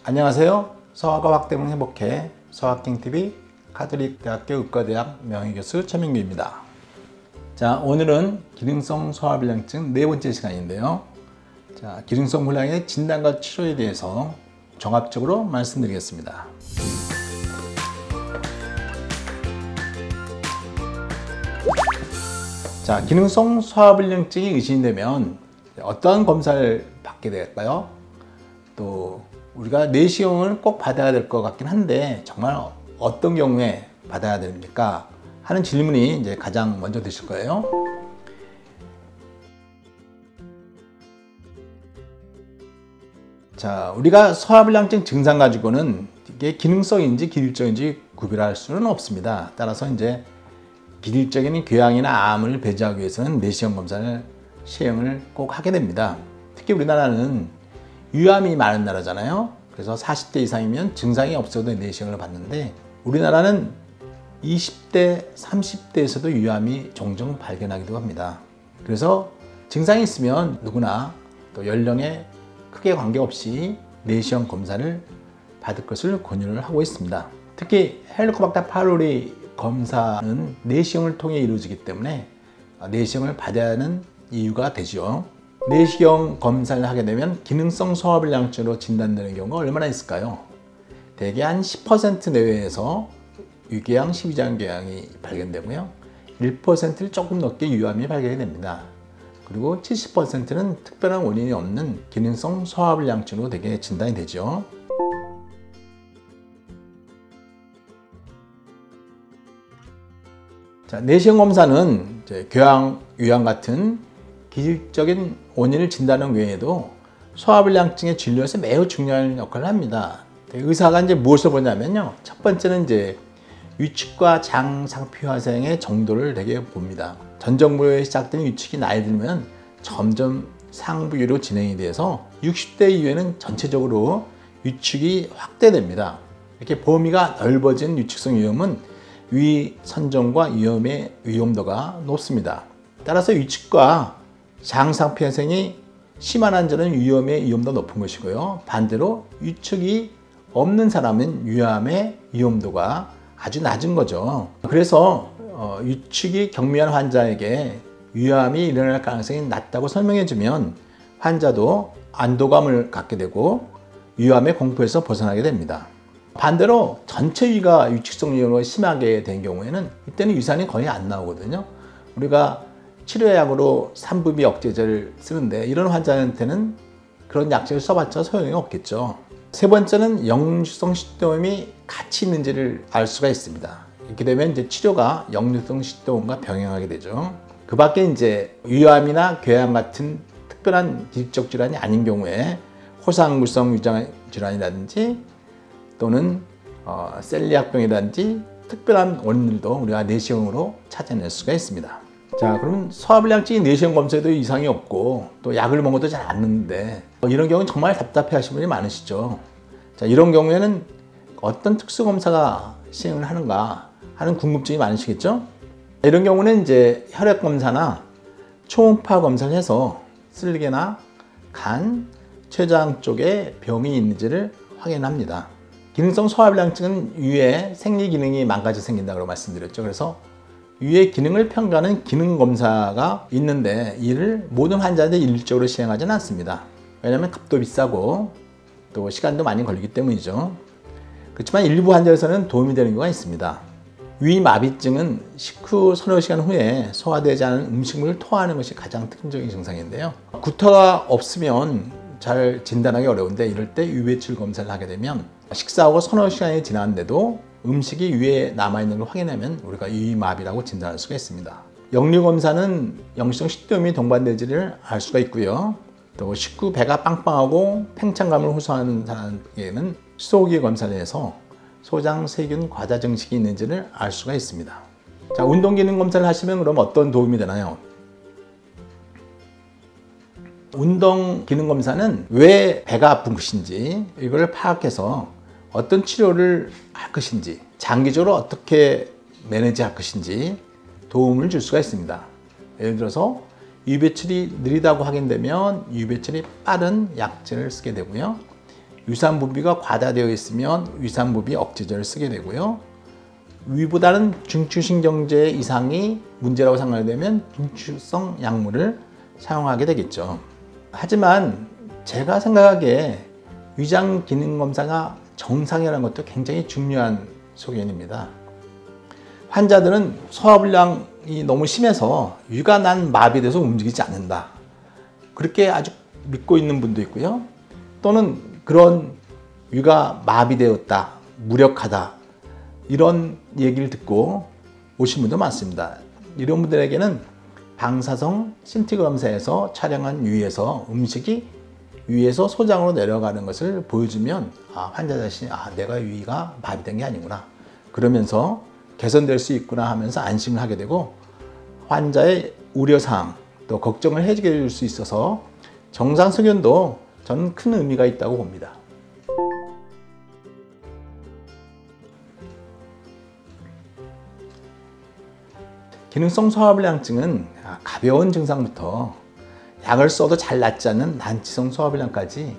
안녕하세요. 서화가 확대면 행복해 서학경TV 카톨릭대학교 의과대학 명예교수 최민규입니다. 자, 오늘은 기능성 소화불량증 네 번째 시간인데요. 자, 기능성 불량의 진단과 치료에 대해서 종합적으로 말씀드리겠습니다. 자, 기능성 소화불량증이 의심이 되면 어떠한 검사를 받게 될까요? 또 우리가 내시경을 꼭 받아야 될 것 같긴 한데 정말 어떤 경우에 받아야 됩니까? 하는 질문이 이제 가장 먼저 드실 거예요. 자, 우리가 소화불량증 증상 가지고는 이게 기능성인지 기질적인지 구별할 수는 없습니다. 따라서 이제 기질적인 궤양이나 암을 배제하기 위해서는 내시경 검사를 시행을 꼭 하게 됩니다. 특히 우리나라는 유암이 많은 나라잖아요. 그래서 40대 이상이면 증상이 없어도 내시경을 받는데 우리나라는 20대, 30대에서도 유암이 종종 발견하기도 합니다. 그래서 증상이 있으면 누구나 또 연령에 크게 관계없이 내시경 검사를 받을 것을 권유를 하고 있습니다. 특히 헬리코박터 파이로리 검사는 내시경을 통해 이루어지기 때문에 내시경을 받아야 하는 이유가 되죠. 내시경 검사를 하게 되면 기능성 소화불량증으로 진단되는 경우가 얼마나 있을까요? 대개 한 10% 내외에서 유궤양, 십이장궤양이 발견되고요. 1%를 조금 넘게 유암이 발견이 됩니다. 그리고 70%는 특별한 원인이 없는 기능성 소화불량증으로 대개 진단이 되죠. 자, 내시경 검사는 이제 궤양, 유암 같은 기질적인 원인을 진단하는 외에도 소화불량증의 진료에서 매우 중요한 역할을 합니다. 의사가 이제 무엇을 보냐면요. 첫 번째는 이제 위축과 장 상피 화생의 정도를 되게 봅니다. 전정부에 시작된 위축이 나이 들면 점점 상부위로 진행이 돼서 60대 이후에는 전체적으로 위축이 확대됩니다. 이렇게 범위가 넓어진 위축성 위염은 위 선정과 위염의 위험도가 높습니다. 따라서 위축과 장 상피 화생이 심한 환자는 위염의 위험도 높은 것이고요. 반대로 위축이 없는 사람은 위암의 위험도가 아주 낮은 거죠. 그래서 위축이 경미한 환자에게 위암이 일어날 가능성이 낮다고 설명해주면 환자도 안도감을 갖게 되고 위암의 공포에서 벗어나게 됩니다. 반대로 전체 위가 위축성 위염으로 심하게 된 경우에는 이때는 유산이 거의 안 나오거든요. 우리가 치료약으로 산부비 억제제를 쓰는데 이런 환자한테는 그런 약제를 써봤자 소용이 없겠죠. 세 번째는 역류성 식도염이 같이 있는지를 알 수가 있습니다. 이렇게 되면 이제 치료가 역류성 식도염과 병행하게 되죠. 그 밖에 이제 위암이나 궤양 같은 특별한 기질적 질환이 아닌 경우에 호상물성 위장 질환이라든지 또는 셀리악병이라든지 특별한 원인들도 우리가 내시경으로 찾아낼 수가 있습니다. 자, 그러면 소화불량증이 내시경 검사에도 이상이 없고 또 약을 먹어도 잘 안 낫는데 이런 경우는 정말 답답해 하시는 분이 많으시죠. 자, 이런 경우에는 어떤 특수검사가 시행을 하는가 하는 궁금증이 많으시겠죠. 이런 경우는 이제 혈액 검사나 초음파 검사를 해서 쓸개나 간, 췌장 쪽에 병이 있는지를 확인합니다. 기능성 소화불량증은 위의 생리 기능이 망가져 생긴다고 말씀드렸죠. 그래서 위의 기능을 평가하는 기능검사가 있는데 이를 모든 환자한테 일률적으로 시행하지는 않습니다. 왜냐하면 값도 비싸고 또 시간도 많이 걸리기 때문이죠. 그렇지만 일부 환자에서는 도움이 되는 경우가 있습니다. 위마비증은 식후 서너 시간 후에 소화되지 않은 음식물을 토하는 것이 가장 특징적인 증상인데요. 구토가 없으면 잘 진단하기 어려운데 이럴 때 위배출 검사를 하게 되면 식사하고 서너 시간이 지났는데도 음식이 위에 남아있는 걸 확인하면 우리가 위마비라고 진단할 수가 있습니다. 역류검사는 역류성 식도염이 동반되지를 알 수가 있고요. 또 식후 배가 빵빵하고 팽창감을 호소하는 사람에게는 소기 검사를 해서 소장 세균 과다 증식이 있는지를 알 수가 있습니다. 자, 운동기능 검사를 하시면 그럼 어떤 도움이 되나요? 운동기능검사는 왜 배가 아픈 것인지 이걸 파악해서 어떤 치료를 할 것인지 장기적으로 어떻게 매니지 할 것인지 도움을 줄 수가 있습니다. 예를 들어서 유배출이 느리다고 확인되면 유배출이 빠른 약제를 쓰게 되고요. 유산분비가 과다되어 있으면 유산분비 억제제를 쓰게 되고요. 위보다는 중추신경제 이상이 문제라고 생각되면 중추성 약물을 사용하게 되겠죠. 하지만 제가 생각하기에 위장 기능 검사가 정상이라는 것도 굉장히 중요한 소견입니다. 환자들은 소화불량이 너무 심해서 위가 난 마비돼서 움직이지 않는다, 그렇게 아주 믿고 있는 분도 있고요. 또는 그런 위가 마비되었다, 무력하다, 이런 얘기를 듣고 오신 분도 많습니다. 이런 분들에게는 방사성 CT 검사에서 촬영한 위에서 음식이 위에서 소장으로 내려가는 것을 보여주면 환자 자신이 내가 위가 마비된 게 아니구나, 그러면서 개선될 수 있구나 하면서 안심을 하게 되고 환자의 우려사항 또 걱정을 해주게 될 수 있어서 정상 소견도 저는 큰 의미가 있다고 봅니다. 기능성 소화불량증은 가벼운 증상부터 약을 써도 잘 낫지 않는 난치성 소화불량까지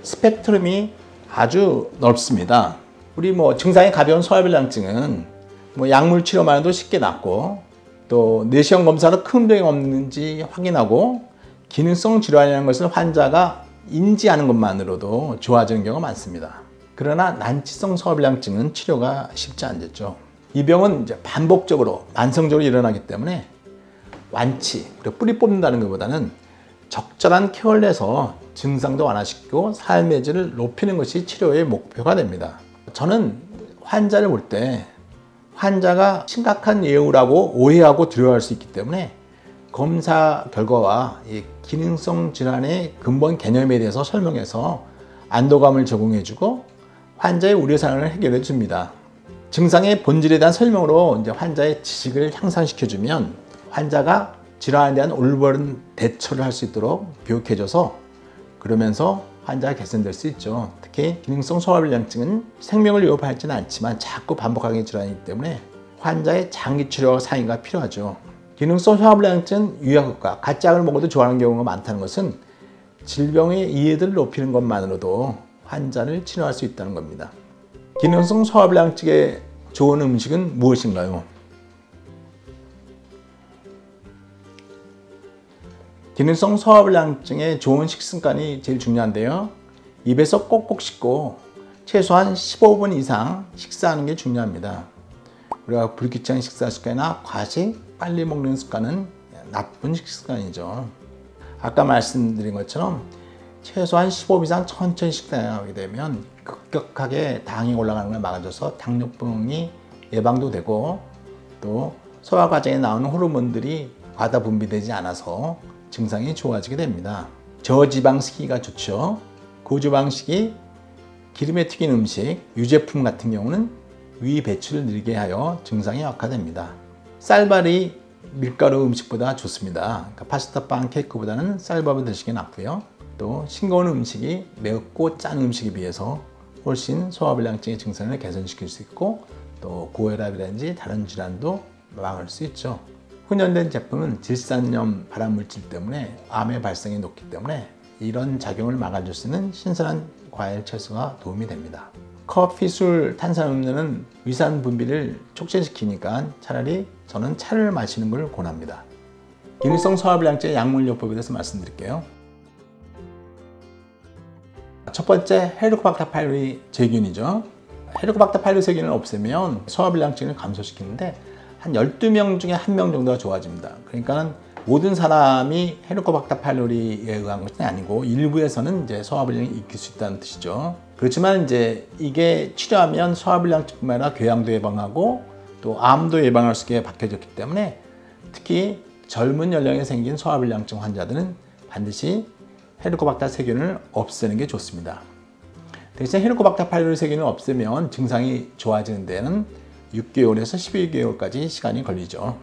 스펙트럼이 아주 넓습니다. 우리 증상이 가벼운 소화불량증은 약물 치료만 해도 쉽게 낫고, 또 내시경 검사로 큰 병이 없는지 확인하고 기능성 질환이라는 것을 환자가 인지하는 것만으로도 좋아지는 경우가 많습니다. 그러나 난치성 소화불량증은 치료가 쉽지 않겠죠. 이 병은 이제 반복적으로 만성적으로 일어나기 때문에 완치, 그리고 뿌리 뽑는다는 것보다는 적절한 케어를 내서 증상도 완화시키고 삶의 질을 높이는 것이 치료의 목표가 됩니다. 저는 환자를 볼 때 환자가 심각한 예우라고 오해하고 두려워할 수 있기 때문에 검사 결과와 이 기능성 질환의 근본 개념에 대해서 설명해서 안도감을 제공해주고 환자의 우려사항을 해결해 줍니다. 증상의 본질에 대한 설명으로 이제 환자의 지식을 향상시켜주면 환자가 질환에 대한 올바른 대처를 할 수 있도록 교육해줘서 그러면서 환자가 개선될 수 있죠. 특히 기능성 소화불량증은 생명을 위협하지는 않지만 자꾸 반복하는 질환이기 때문에 환자의 장기 치료와 상의가 필요하죠. 기능성 소화불량증 유약효과, 같이 약을 먹어도 좋아하는 경우가 많다는 것은 질병의 이해도를 높이는 것만으로도 환자를 치료할 수 있다는 겁니다. 기능성 소화불량증에 좋은 음식은 무엇인가요? 기능성 소화불량증에 좋은 식습관이 제일 중요한데요. 입에서 꼭꼭 씹고 최소한 15분 이상 식사하는 게 중요합니다. 우리가 불규칙한 식사 습관이나 과식, 빨리 먹는 습관은 나쁜 식습관이죠. 아까 말씀드린 것처럼 최소한 15분 이상 천천히 식사하게 되면 급격하게 당이 올라가는 걸 막아줘서 당뇨병이 예방도 되고, 또 소화 과정에 나오는 호르몬들이 과다 분비되지 않아서 증상이 좋아지게 됩니다. 저지방식이가 좋죠. 고지방식이 기름에 튀긴 음식, 유제품 같은 경우는 위 배출을 느리게 하여 증상이 악화됩니다. 쌀밥이 밀가루 음식보다 좋습니다. 그러니까 파스타, 빵, 케이크보다는 쌀밥을 드시는 게 낫고요. 또 싱거운 음식이 맵고 짠 음식에 비해서 훨씬 소화불량증의 증상을 개선시킬 수 있고, 또 고혈압이라든지 다른 질환도 막을 수 있죠. 훈연된 제품은 질산염 발암물질 때문에 암의 발생이 높기 때문에 이런 작용을 막아줄 수 있는 신선한 과일 채소가 도움이 됩니다. 커피, 술, 탄산음료는 위산 분비를 촉진시키니까 차라리 저는 차를 마시는 걸 권합니다. 기능성 소화불량증의 약물요법에 대해서 말씀드릴게요. 첫 번째, 헬리코박터 파이로리 세균이죠. 헬리코박터 파이로리 세균을 없애면 소화불량증을 감소시키는데 한 12명 중에 1명 정도가 좋아집니다. 그러니까 모든 사람이 헬리코박터 파이로리에 의한 것은 아니고 일부에서는 이제 소화불량이 일으킬 수 있다는 뜻이죠. 그렇지만 이제 이게 치료하면 소화불량증뿐만 아니라 궤양도 예방하고 또 암도 예방할 수 있게 밝혀졌기 때문에 특히 젊은 연령에 생긴 소화불량증 환자들은 반드시 헬리코박터 세균을 없애는 게 좋습니다. 대신 헬리코박터 파이로리 세균을 없애면 증상이 좋아지는 데는 6개월에서 12개월까지 시간이 걸리죠.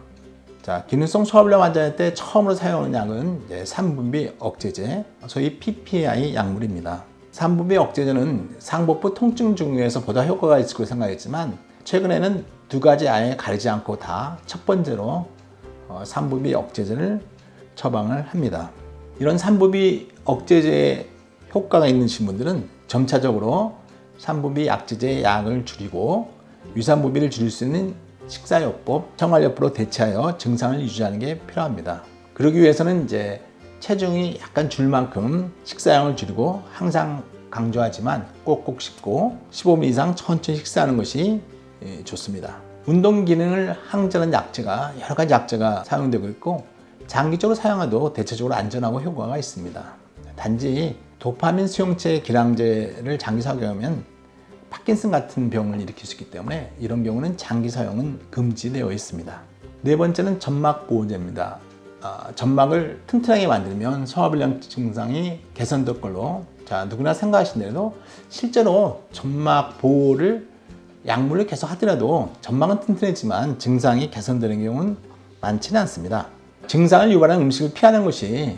자, 기능성 소화불량 환자한테 처음으로 사용하는 약은 이제 산분비 억제제, 소위 PPI 약물입니다. 산분비 억제제는 상복부 통증 중에서 보다 효과가 있을 거라고 생각했지만 최근에는 두 가지 아예 가리지 않고 다 첫 번째로 산분비 억제제를 처방을 합니다. 이런 산분비 억제제에 효과가 있는 분들은 점차적으로 산부비 약제제 약을 줄이고 유산부비를 줄일 수 있는 식사요법, 생활요법으로 대체하여 증상을 유지하는 게 필요합니다. 그러기 위해서는 이제 체중이 약간 줄 만큼 식사량을 줄이고 항상 강조하지만 꼭꼭 씹고 15분 이상 천천히 식사하는 것이 좋습니다. 운동 기능을 항진하는 약제가 여러 가지 약제가 사용되고 있고 장기적으로 사용해도 대체적으로 안전하고 효과가 있습니다. 단지 도파민 수용체 기량제를 장기 사용하면 파킨슨 같은 병을 일으킬 수 있기 때문에 이런 경우는 장기 사용은 금지되어 있습니다. 네 번째는 점막 보호제입니다. 점막을 튼튼하게 만들면 소화불량 증상이 개선될 걸로 누구나 생각하신 대로 실제로 점막 보호를 약물을 계속 하더라도 점막은 튼튼해지만 증상이 개선되는 경우는 많지는 않습니다. 증상을 유발하는 음식을 피하는 것이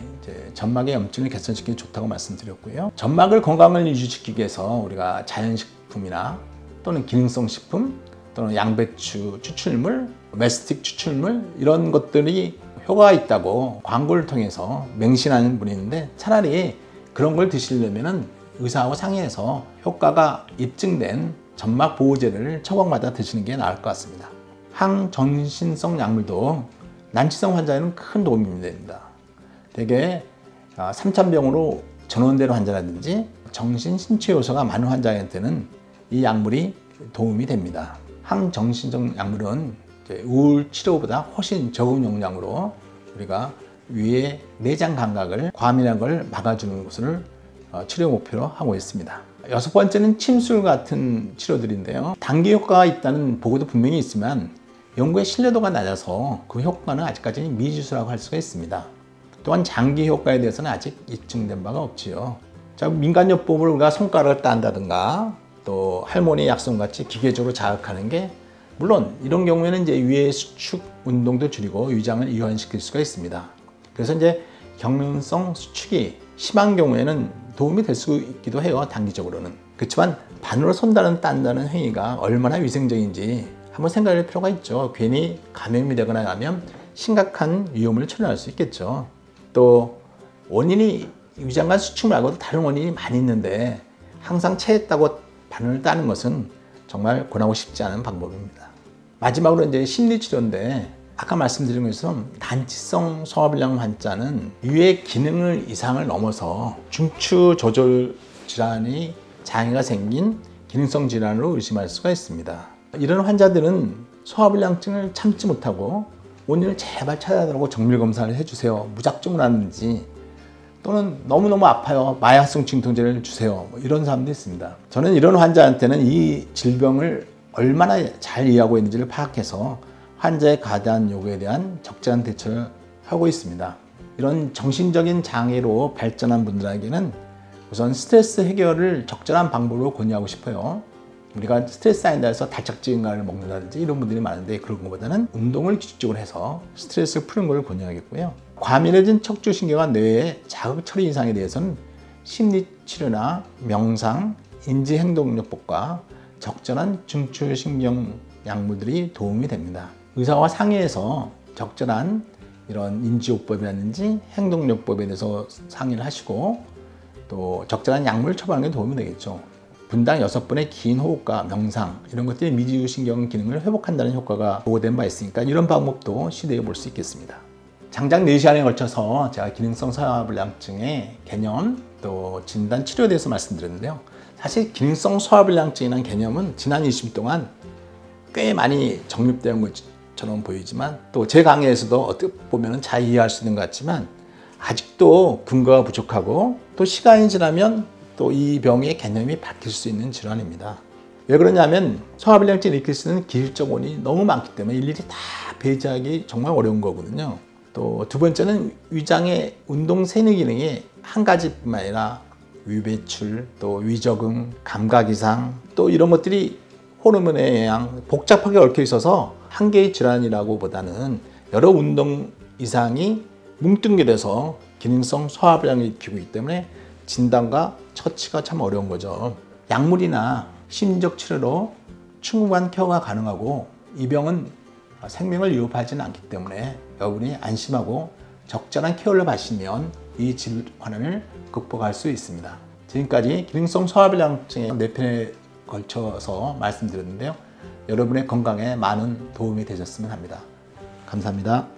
점막의 염증을 개선시키기 좋다고 말씀드렸고요. 점막을 건강을 유지시키기 위해서 우리가 자연식품이나 또는 기능성 식품 또는 양배추 추출물, 메스틱 추출물 이런 것들이 효과가 있다고 광고를 통해서 맹신하는 분이 있는데 차라리 그런 걸 드시려면 의사하고 상의해서 효과가 입증된 점막 보호제를 처방받아 드시는 게 나을 것 같습니다. 항정신성 약물도 난치성 환자에는 큰 도움이 됩니다. 대개 삼천병으로 전원되는 환자라든지 정신 신체 요소가 많은 환자한테는 이 약물이 도움이 됩니다. 항정신성 약물은 우울 치료보다 훨씬 적은 용량으로 우리가 위의 내장 감각을 과민한 걸 막아주는 것을 치료 목표로 하고 있습니다. 여섯 번째는 침술 같은 치료들인데요. 단기 효과가 있다는 보고도 분명히 있지만 연구의 신뢰도가 낮아서 그 효과는 아직까지는 미지수라고 할 수가 있습니다. 또한 장기 효과에 대해서는 아직 입증된 바가 없지요. 민간요법을 우리가 손가락을 딴다든가 또 할머니 약손같이 기계적으로 자극하는 게 물론 이런 경우에는 이제 위의 수축 운동도 줄이고 위장을 이완시킬 수가 있습니다. 그래서 이제 경련성 수축이 심한 경우에는 도움이 될 수 있기도 해요. 단기적으로는. 그렇지만 바늘로 손다는 딴다는 행위가 얼마나 위생적인지 한번 생각할 필요가 있죠. 괜히 감염이 되거나 하면 심각한 위험을 초래할 수 있겠죠. 또 원인이 위장관 수축 말고도 다른 원인이 많이 있는데 항상 체했다고 바늘을 따는 것은 정말 권하고 싶지 않은 방법입니다. 마지막으로 이제 심리치료인데 아까 말씀드린 것처럼 난치성 소화불량 환자는 위의 기능을 이상을 넘어서 중추 조절 질환이 장애가 생긴 기능성 질환으로 의심할 수가 있습니다. 이런 환자들은 소화불량증을 참지 못하고 원인을 제발 찾아달라고 정밀검사를 해주세요. 무작정으로 하는지 또는 너무너무 아파요. 마약성 진통제를 주세요. 이런 사람도 있습니다. 저는 이런 환자한테는 이 질병을 얼마나 잘 이해하고 있는지를 파악해서 환자의 과다한 요구에 대한 적절한 대처를 하고 있습니다. 이런 정신적인 장애로 발전한 분들에게는 우선 스트레스 해결을 적절한 방법으로 권유하고 싶어요. 우리가 스트레스 쌓인다 해서 달짝지근가를 먹는다든지 이런 분들이 많은데 그런 것보다는 운동을 규칙적으로 해서 스트레스를 푸는 걸 권유하겠고요. 과민해진 척추신경과 뇌의 자극 처리 이상에 대해서는 심리치료나 명상, 인지행동요법과 적절한 중추신경 약물들이 도움이 됩니다. 의사와 상의해서 적절한 이런 인지요법이라든지 행동요법에 대해서 상의를 하시고 또 적절한 약물 처방에 도움이 되겠죠. 분당 6번의 긴 호흡과 명상 이런 것들이 미주신경 기능을 회복한다는 효과가 보고된 바 있으니까 이런 방법도 시도해 볼 수 있겠습니다. 장장 4시간에 걸쳐서 제가 기능성 소화불량증의 개념 또 진단 치료에 대해서 말씀드렸는데요. 사실 기능성 소화불량증이라는 개념은 지난 20년 동안 꽤 많이 정립된 것처럼 보이지만 또 제 강의에서도 어떻게 보면 잘 이해할 수 있는 것 같지만 아직도 근거가 부족하고 또 시간이 지나면 또 이 병의 개념이 바뀔 수 있는 질환입니다. 왜 그러냐면 소화불량증을 일으킬 수 있는 기술적 원인이 너무 많기 때문에 일일이 다 배제하기 정말 어려운 거거든요. 또 두 번째는 위장의 운동 세뇌 기능이 한 가지뿐만 아니라 위배출, 또 위적응, 감각 이상 또 이런 것들이 호르몬의 영향 복잡하게 얽혀 있어서 한 개의 질환이라고 보다는 여러 운동 이상이 뭉뚱그려서 기능성 소화불량을 일으키고 있기 때문에 진단과 처치가 참 어려운 거죠. 약물이나 심리적 치료로 충분한 케어가 가능하고 이 병은 생명을 위협하지는 않기 때문에 여러분이 안심하고 적절한 케어를 받으시면 이 질환을 극복할 수 있습니다. 지금까지 기능성 소화불량증의 4편에 걸쳐서 말씀드렸는데요. 여러분의 건강에 많은 도움이 되셨으면 합니다. 감사합니다.